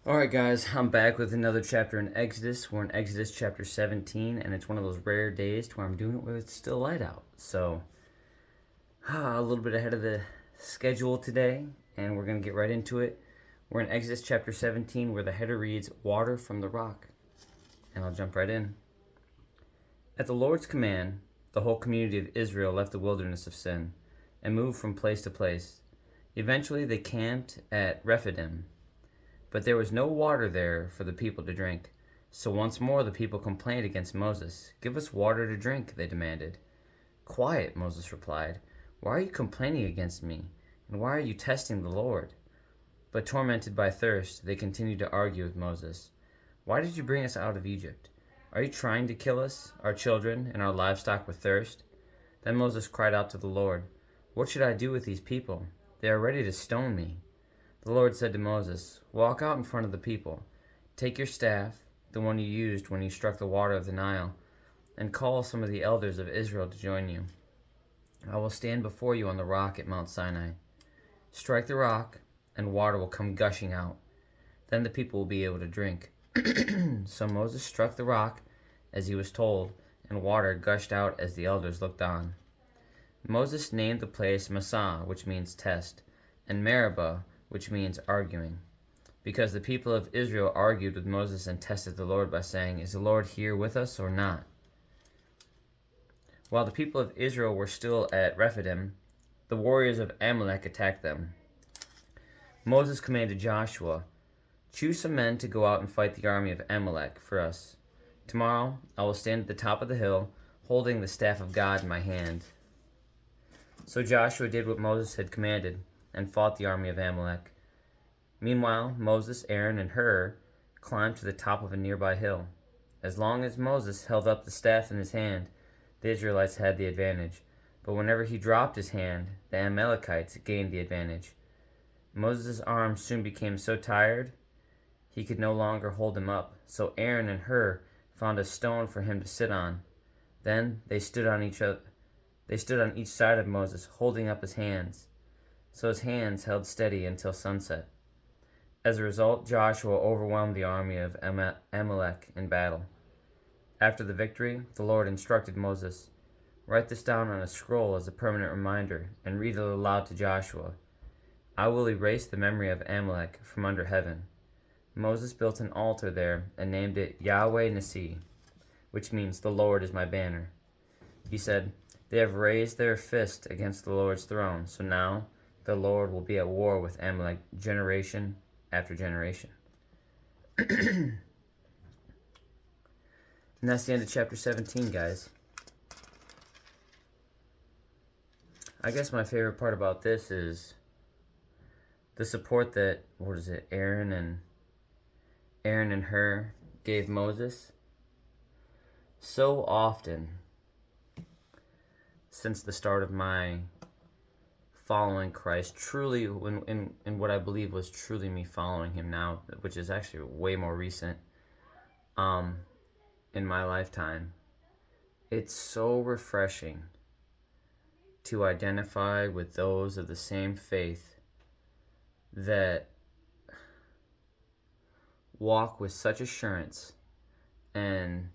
Alright, guys, I'm back with another chapter in Exodus. We're in Exodus chapter 17, and it's one of those rare days to where I'm doing it where it's still light out. So, a little bit ahead of the schedule today, and we're going to get right into it. We're in Exodus chapter 17, where the header reads, Water from the Rock. And I'll jump right in. At the Lord's command, the whole community of Israel left the wilderness of Sin and moved from place to place. Eventually, they camped at Rephidim. But there was no water there for the people to drink. So once more the people complained against Moses. Give us water to drink, they demanded. Quiet, Moses replied. Why are you complaining against me? And why are you testing the Lord? But tormented by thirst, they continued to argue with Moses. Why did you bring us out of Egypt? Are you trying to kill us, our children, and our livestock with thirst? Then Moses cried out to the Lord, What should I do with these people? They are ready to stone me. The Lord said to Moses, Walk out in front of the people. Take your staff, the one you used when you struck the water of the Nile, and call some of the elders of Israel to join you. I will stand before you on the rock at Mount Sinai. Strike the rock, and water will come gushing out. Then the people will be able to drink. So Moses struck the rock, as he was told, and water gushed out as the elders looked on. Moses named the place Massah, which means test, and Meribah, which means arguing, because the people of Israel argued with Moses and tested the Lord by saying, Is the Lord here with us or not? While the people of Israel were still at Rephidim, the warriors of Amalek attacked them. Moses commanded Joshua, Choose some men to go out and fight the army of Amalek for us. Tomorrow I will stand at the top of the hill, holding the staff of God in my hand. So Joshua did what Moses had commanded, and fought the army of Amalek. Meanwhile, Moses, Aaron, and Hur climbed to the top of a nearby hill. As long as Moses held up the staff in his hand, the Israelites had the advantage. But whenever he dropped his hand, the Amalekites gained the advantage. Moses' arms soon became so tired he could no longer hold them up. So Aaron and Hur found a stone for him to sit on. Then they stood on each side of Moses, holding up his hands. So his hands held steady until sunset. As a result, Joshua overwhelmed the army of Amalek in battle. After the victory, the Lord instructed Moses, Write this down on a scroll as a permanent reminder, and read it aloud to Joshua. I will erase the memory of Amalek from under heaven. Moses built an altar there and named it Yahweh Nissi, which means the Lord is my banner. He said, They have raised their fist against the Lord's throne, so now the Lord will be at war with Amalek generation after generation. And that's the end of chapter 17, guys. I guess my favorite part about this is the support that, Aaron and Hur gave Moses. So often, since the start of my following Christ, truly, in what I believe was truly me following him now, which is actually way more recent, in my lifetime, it's so refreshing to identify with those of the same faith that walk with such assurance, and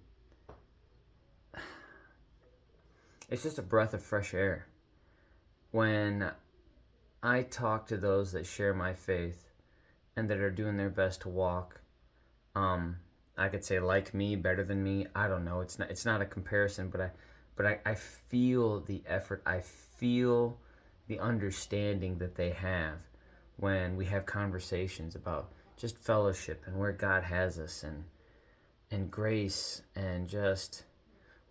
it's just a breath of fresh air when I talk to those that share my faith and that are doing their best to walk, I could say like me, better than me. I don't know. It's not a comparison, but I feel the effort. I feel the understanding that they have when we have conversations about just fellowship and where God has us, and grace, and just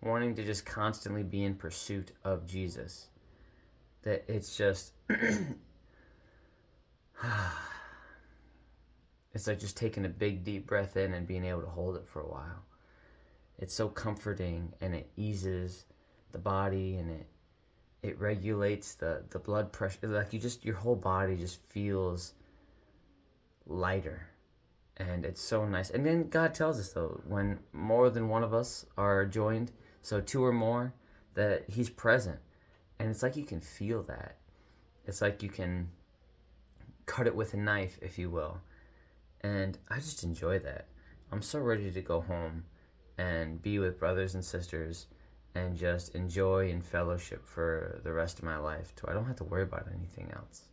wanting to just constantly be in pursuit of Jesus. That it's just it's like just taking a big deep breath in and being able to hold it for a while. It's so comforting, and it eases the body, and it regulates the blood pressure. Like your whole body just feels lighter, and it's so nice. And then God tells us, though, when more than one of us are joined, so two or more, that he's present. And it's like you can feel that. It's like you can cut it with a knife, if you will. And I just enjoy that. I'm so ready to go home and be with brothers and sisters and just enjoy and fellowship for the rest of my life, so I don't have to worry about anything else.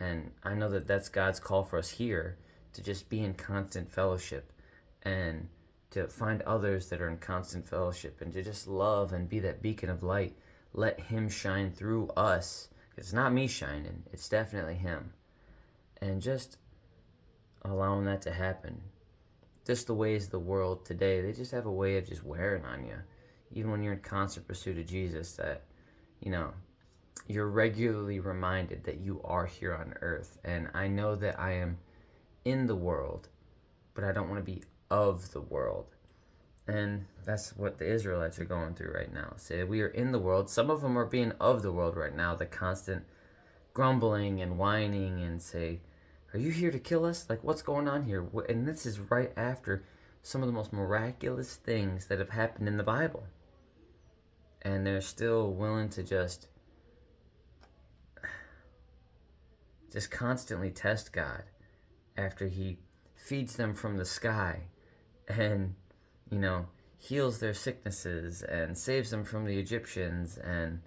And I know that that's God's call for us here, to just be in constant fellowship and to find others that are in constant fellowship and to just love and be that beacon of light. Let Him shine through us. It's not me shining, it's definitely Him. And just allowing that to happen. Just the ways of the world today, they just have a way of just wearing on you. Even when you're in constant pursuit of Jesus, that, you know, you're regularly reminded that you are here on earth. And I know that I am in the world, but I don't want to be of the world. And that's what the Israelites are going through right now. Say, we are in the world. Some of them are being of the world right now. The constant grumbling and whining and say, are you here to kill us? Like, what's going on here? And this is right after some of the most miraculous things that have happened in the Bible. And they're still willing to just constantly test God after He feeds them from the sky and, you know, heals their sicknesses and saves them from the Egyptians and,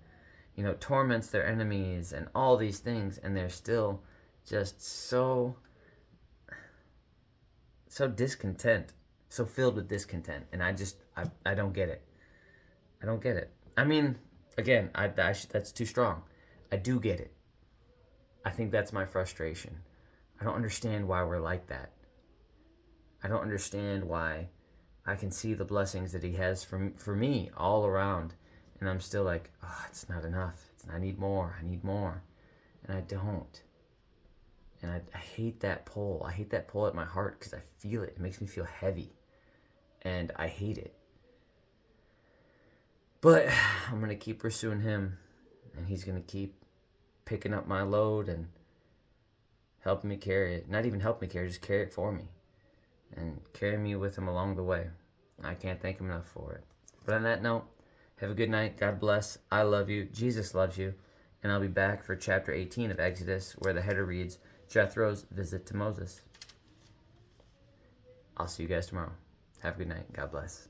you know, torments their enemies and all these things, and they're still just so discontent, so filled with discontent. And I don't get it. I don't get it. I mean, again, that's too strong. I do get it. I think that's my frustration. I don't understand why we're like that. I don't understand why I can see the blessings that He has for me all around, and I'm still like, oh, it's not enough. I need more. I need more. And I don't. And I hate that pull. I hate that pull at my heart because I feel it. It makes me feel heavy. And I hate it. But I'm going to keep pursuing Him. And He's going to keep picking up my load and helping me carry it. Not even help me carry it, just carry it for me. And carry me with Him along the way. I can't thank Him enough for it. But on that note, have a good night. God bless. I love you. Jesus loves you. And I'll be back for chapter 18 of Exodus, where the header reads, Jethro's visit to Moses. I'll see you guys tomorrow. Have a good night. God bless.